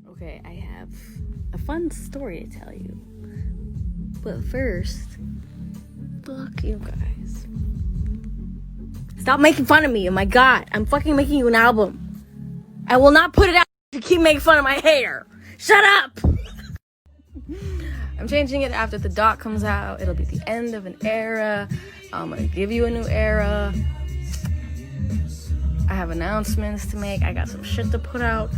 Okay, I have a fun story to tell you. But first, fuck you guys. Stop making fun of me. Oh my god, I'm fucking making you an album. I will not put it out if you keep making fun of my hair. Shut up! I'm changing it after the doc comes out. It'll be the end of an era. I'm gonna give you a new era. I have announcements to make. I got some shit to put out.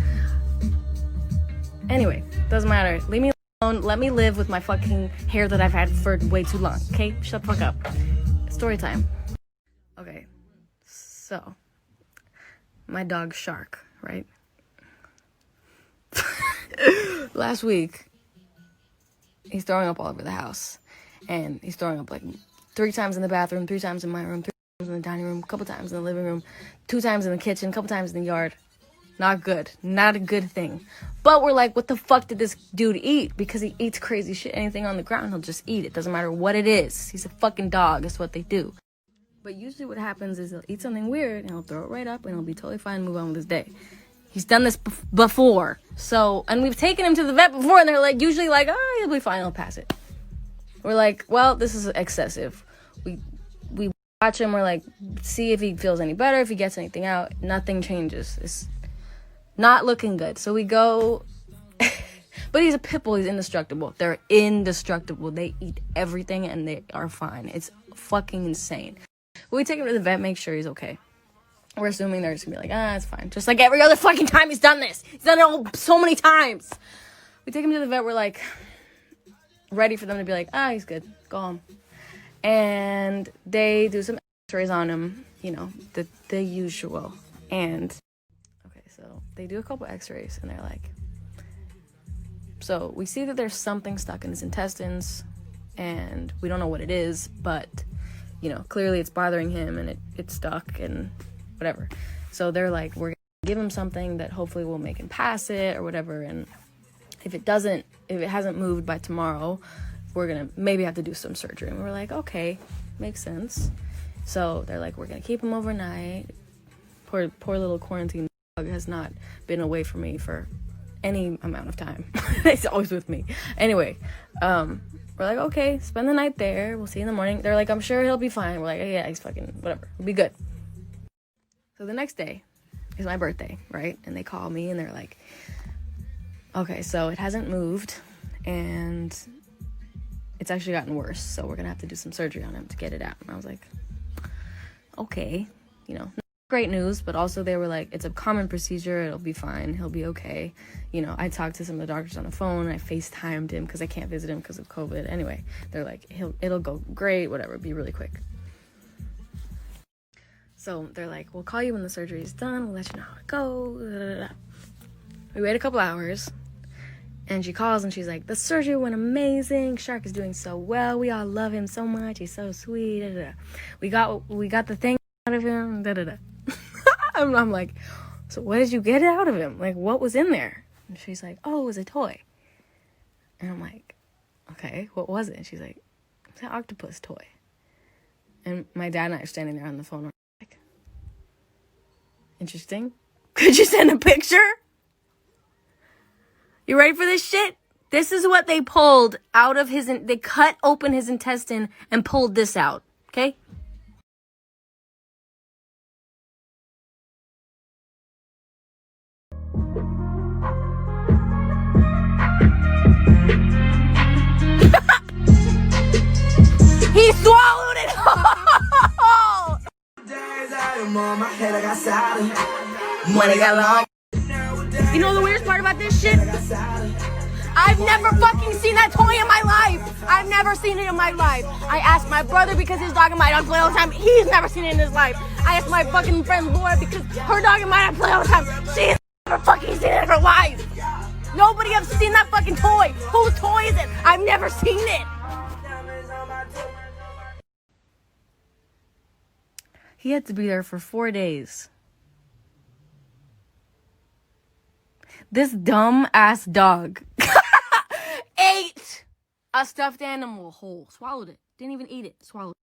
Anyway, doesn't matter. Leave me alone. Let me live with my fucking hair that I've had for way too long. Okay? Shut the fuck up. Story time. Okay. So, my dog Shark, right? Last week, he's throwing up all over the house. And he's throwing up like 3 times in the bathroom, 3 times in my room, 3 times in the dining room, a couple times in the living room, 2 times in the kitchen, a couple times in the yard. Not good. Not a good thing. But we're like, what the fuck did this dude eat? Because he eats crazy shit. Anything on the ground, he'll just eat it. Doesn't matter what it is. He's a fucking dog. That's what they do. But usually what happens is he'll eat something weird and he'll throw it right up and he'll be totally fine and move on with his day. He's done this before. So, and we've taken him to the vet before and they're like, usually like, oh, he'll be fine. He'll pass it. We're like, well, this is excessive. We watch him. We're like, see if he feels any better. If he gets anything out. Nothing changes. It's not looking good. So we go, but he's a pit bull. He's indestructible. They're indestructible. They eat everything and they are fine. It's fucking insane. We take him to the vet, make sure he's okay. We're assuming they're just gonna be like, it's fine. Just like every other fucking time he's done this. He's done it so many times. We take him to the vet. We're like, ready for them to be like, he's good. Go home. And they do some x-rays on him. You know, the usual. And so they do a couple x-rays and they're like, so we see that there's something stuck in his intestines and we don't know what it is, but you know, clearly it's bothering him and it's stuck and whatever. So they're like, we're gonna give him something that hopefully will make him pass it or whatever. And if it hasn't moved by tomorrow, we're gonna maybe have to do some surgery. And we're like, okay, makes sense. So they're like, we're gonna keep him overnight. Poor little quarantine dog has not been away from me for any amount of time. It's always with me. Anyway, we're like, okay, spend the night there. We'll see you in the morning. They're like, I'm sure he'll be fine. We're like, yeah, he's fucking whatever. We'll be good. So the next day is my birthday, right? And they call me and they're like, okay, so it hasn't moved and it's actually gotten worse. So we're going to have to do some surgery on him to get it out. And I was like, okay, you know, great news, but also they were like, it's a common procedure. It'll be fine. He'll be okay. You know, I talked to some of the doctors on the phone. I FaceTimed him because I can't visit him because of COVID. Anyway, they're like, it'll go great, whatever, be really quick. So they're like, we'll call you when the surgery is done. We'll let you know how it goes. Da, da, da. We wait a couple hours and she calls and she's like, the surgery went amazing. Shark is doing so well. We all love him so much. He's so sweet. Da, da, da. We got the thing out of him. Da, da, da. I'm like, so what did you get out of him? Like, what was in there? And she's like, oh, it was a toy. And I'm like, okay, what was it? And she's like, it's an octopus toy. And my dad and I are standing there on the phone. We're like, interesting. Could you send a picture? You ready for this shit? This is what they pulled out of they cut open his intestine and pulled this out. Okay? He swallowed it all! Money got long. You know the weirdest part about this shit? I've never fucking seen that toy in my life. I've never seen it in my life. I asked my brother because his dog and my dog play all the time. He's never seen it in his life. I asked my fucking friend Laura because her dog and my dog play all the time. She's never fucking seen it in her life. Nobody has seen that fucking toy. Whose toy is it? I've never seen it. He had to be there for 4 days. This dumb ass dog ate a stuffed animal whole. Swallowed it. Didn't even eat it. Swallowed it.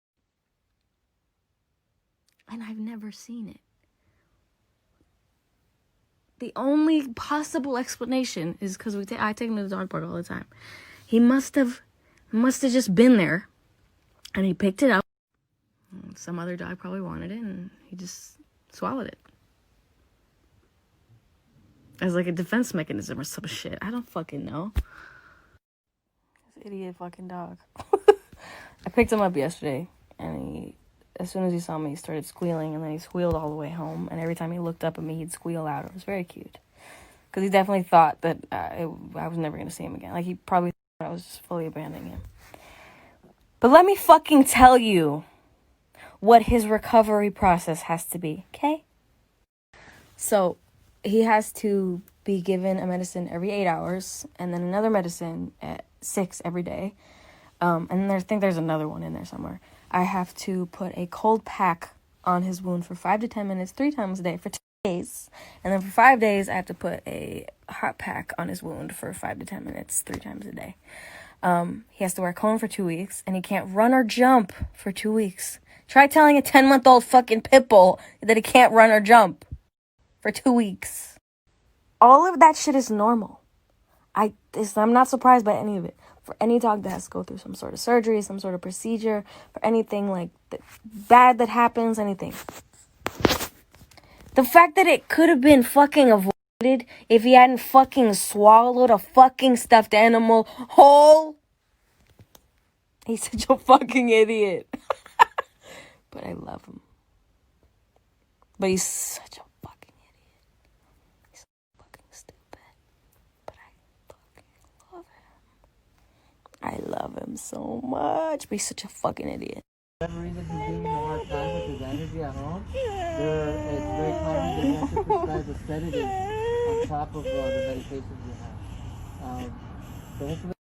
And I've never seen it. The only possible explanation is because I take him to the dog park all the time. He must have just been there, and he picked it up. Some other dog probably wanted it, and he just swallowed it as like a defense mechanism or some shit. I don't fucking know. This idiot fucking dog. I picked him up yesterday, and as soon as he saw me, he started squealing, and then he squealed all the way home, and every time he looked up at me, he'd squeal out. It was very cute, because he definitely thought that I was never going to see him again. Like, he probably thought I was just fully abandoning him. But let me fucking tell you what his recovery process has to be, okay? So, he has to be given a medicine every 8 hours, and then another medicine at 6 every day. And then I think there's another one in there somewhere. I have to put a cold pack on his wound for 5 to 10 minutes, 3 times a day for 2 days. And then for 5 days, I have to put a hot pack on his wound for 5 to 10 minutes, 3 times a day. He has to wear a cone for 2 weeks, and he can't run or jump for 2 weeks. Try telling a 10-month-old fucking pit bull that he can't run or jump for 2 weeks. All of that shit is normal. I'm not surprised by any of it. For any dog that has to go through some sort of surgery, some sort of procedure, for anything like bad that happens, anything. The fact that it could have been fucking avoided if he hadn't fucking swallowed a fucking stuffed animal whole. He's such a fucking idiot. But I love him. But he's such a fucking idiot. He's so fucking stupid. But I fucking love him. I love him so much. But he's such a fucking idiot. For whatever reason he's giving you a hard time with his energy at home, it's very common they have to prescribe a sedative on top of the medications you have. So hopefully